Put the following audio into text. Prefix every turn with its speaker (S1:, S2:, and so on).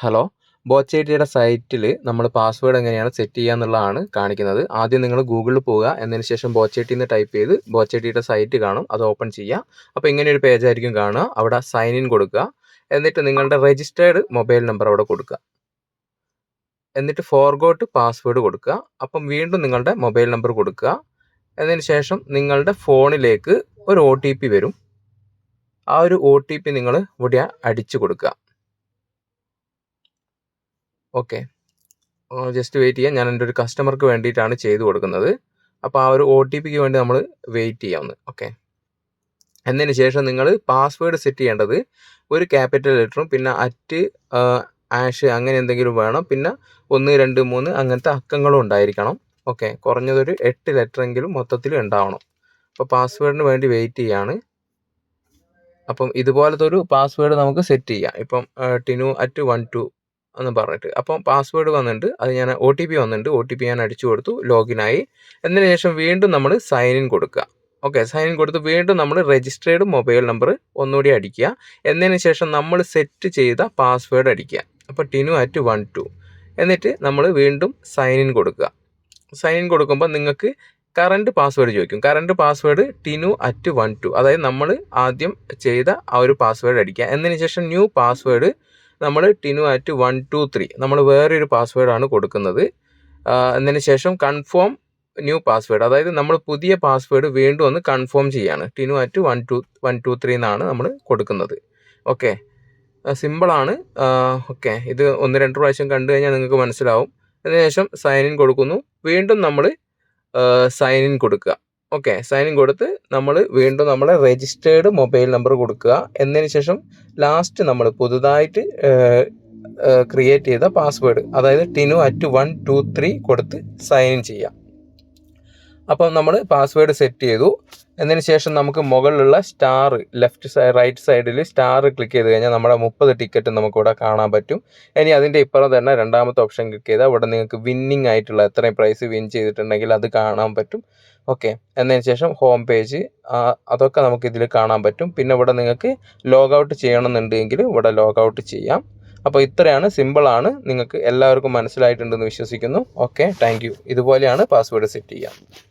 S1: Hello, ബോച്ചേറ്റിയുടെ സൈറ്റിൽ നമ്മൾ password എങ്ങനെയാണ് സെറ്റ് ചെയ്യുക എന്നുള്ളതാണ് കാണിക്കുന്നത്. ആദ്യം നിങ്ങൾ ഗൂഗിളിൽ പോവുക, എന്നതിന് ശേഷം ബോച്ചേറ്റി എന്ന് ടൈപ്പ് ചെയ്ത് ബോച്ചേറ്റിയുടെ സൈറ്റ് കാണും, അത് ഓപ്പൺ ചെയ്യുക. അപ്പോൾ ഇങ്ങനെ ഒരു പേജ് ആയിരിക്കും കാണുക. അവിടെ സൈൻ ഇൻ കൊടുക്കുക, എന്നിട്ട് നിങ്ങളുടെ രജിസ്റ്റേർഡ് മൊബൈൽ നമ്പർ അവിടെ കൊടുക്കുക, എന്നിട്ട് ഫോർഗോട്ട് പാസ്വേഡ് കൊടുക്കുക. അപ്പം വീണ്ടും നിങ്ങളുടെ മൊബൈൽ നമ്പർ കൊടുക്കുക. എന്നതിന് ശേഷം നിങ്ങളുടെ ഫോണിലേക്ക് ഒരു OTP വരും. ആ ഒരു OTP നിങ്ങൾ ഇവിടെ അടിച്ചു കൊടുക്കുക. ഓക്കെ, ജസ്റ്റ് വെയിറ്റ് ചെയ്യാം. ഞാൻ എൻ്റെ ഒരു കസ്റ്റമർക്ക് വേണ്ടിയിട്ടാണ് ചെയ്തു കൊടുക്കുന്നത്. അപ്പോൾ ആ ഒരു OTPക്ക് വേണ്ടി നമ്മൾ വെയിറ്റ് ചെയ്യാവുന്നത്. ഓക്കെ, എന്നതിന് ശേഷം നിങ്ങൾ പാസ്വേഡ് സെറ്റ് ചെയ്യേണ്ടത് ഒരു ക്യാപിറ്റൽ ലെറ്ററും പിന്നെ @ അങ്ങനെ എന്തെങ്കിലും വേണം. പിന്നെ 1 2 3 അങ്ങനത്തെ അക്കങ്ങളും ഉണ്ടായിരിക്കണം. ഓക്കെ, കുറഞ്ഞതൊരു 8 ലെറ്ററെങ്കിലും മൊത്തത്തിൽ ഉണ്ടാവണം. അപ്പോൾ പാസ്വേഡിന് വേണ്ടി വെയിറ്റ് ചെയ്യാണ്. അപ്പം ഇതുപോലത്തെ ഒരു പാസ്വേഡ് നമുക്ക് സെറ്റ് ചെയ്യാം. ഇപ്പം tinu@12 എന്ന് പറഞ്ഞിട്ട്. അപ്പം പാസ്വേഡ് വന്നിട്ടുണ്ട്, അത് ഞാൻ OTP വന്നിട്ടുണ്ട്. OTP ഞാൻ അടിച്ചു കൊടുത്തു, ലോഗിനായി. എന്നതിന് ശേഷം വീണ്ടും നമ്മൾ സൈൻ ഇൻ കൊടുക്കുക. ഓക്കെ, സൈൻ ഇൻ കൊടുത്ത് വീണ്ടും നമ്മൾ രജിസ്റ്റേർഡ് മൊബൈൽ നമ്പർ ഒന്നുകൂടി അടിക്കുക. എന്നതിന് ശേഷം നമ്മൾ സെറ്റ് ചെയ്ത പാസ്വേഡ് അടിക്കുക. അപ്പോൾ tinu@12 എന്നിട്ട് നമ്മൾ വീണ്ടും സൈൻ ഇൻ കൊടുക്കുക. സൈൻ ഇൻ കൊടുക്കുമ്പോൾ നിങ്ങൾക്ക് കറണ്ട് പാസ്വേഡ് ചോദിക്കും. കറണ്ട് പാസ്വേഡ് tinu@12, അതായത് നമ്മൾ ആദ്യം ചെയ്ത ആ ഒരു പാസ്വേഡ് അടിക്കുക. എന്നതിന് ശേഷം ന്യൂ പാസ്വേഡ് നമ്മൾ tinu@123, നമ്മൾ വേറൊരു പാസ്വേഡാണ് കൊടുക്കുന്നത്. എന്നതിന് ശേഷം കൺഫേം ന്യൂ പാസ്വേഡ്, അതായത് നമ്മൾ പുതിയ പാസ്വേഡ് വീണ്ടും ഒന്ന് കൺഫേം ചെയ്യാണ്. tinu@123 എന്നാണ് നമ്മൾ കൊടുക്കുന്നത്. ഓക്കെ, സിമ്പിളാണ്. ഓക്കെ, ഇത് 1-2 പ്രാവശ്യം കണ്ടു കഴിഞ്ഞാൽ നിങ്ങൾക്ക് മനസ്സിലാവും. അതിനുശേഷം സൈൻ ഇൻ കൊടുക്കുന്നു, വീണ്ടും നമ്മൾ സൈൻ ഇൻ കൊടുക്കുക. ഓക്കെ, സൈൻ ഇൻ കൊടുത്ത് നമ്മൾ വീണ്ടും നമ്മളെ രജിസ്റ്റേർഡ് മൊബൈൽ നമ്പർ കൊടുക്കുക. എന്നതിന് ശേഷം ലാസ്റ്റ് നമ്മൾ പുതുതായിട്ട് ക്രിയേറ്റ് ചെയ്ത പാസ്വേഡ്, അതായത് tinu@123 കൊടുത്ത് സൈൻ ഇൻ ചെയ്യാം. അപ്പം നമ്മൾ പാസ്വേഡ് സെറ്റ് ചെയ്തു. എന്നതിന് ശേഷം നമുക്ക് മുകളിലുള്ള സ്റ്റാർ റൈറ്റ് സൈഡിൽ സ്റ്റാർ ക്ലിക്ക് ചെയ്ത് കഴിഞ്ഞാൽ നമ്മുടെ 30 ടിക്കറ്റ് നമുക്കിവിടെ കാണാൻ പറ്റും. ഇനി അതിൻ്റെ ഇപ്പുറം തന്നെ രണ്ടാമത്തെ ഓപ്ഷൻ ക്ലിക്ക് ചെയ്താൽ ഇവിടെ നിങ്ങൾക്ക് വിന്നിങ് ആയിട്ടുള്ള എത്രയും പ്രൈസ് വിൻ ചെയ്തിട്ടുണ്ടെങ്കിൽ അത് കാണാൻ പറ്റും. ഓക്കെ, എന്നതിന് ശേഷം ഹോം പേജ്, അതൊക്കെ നമുക്ക് ഇതിൽ കാണാൻ പറ്റും. പിന്നെ ഇവിടെ നിങ്ങൾക്ക് ലോഗ് ഔട്ട് ചെയ്യണമെന്നുണ്ടെങ്കിൽ ഇവിടെ ലോഗ് ഔട്ട് ചെയ്യാം. അപ്പോൾ ഇത്രയാണ്, സിമ്പിളാണ്. നിങ്ങൾക്ക് എല്ലാവർക്കും മനസ്സിലായിട്ടുണ്ടെന്ന് വിശ്വസിക്കുന്നു. Okay, thank you. ഇതുപോലെയാണ് പാസ്വേഡ് സെറ്റ് ചെയ്യുക.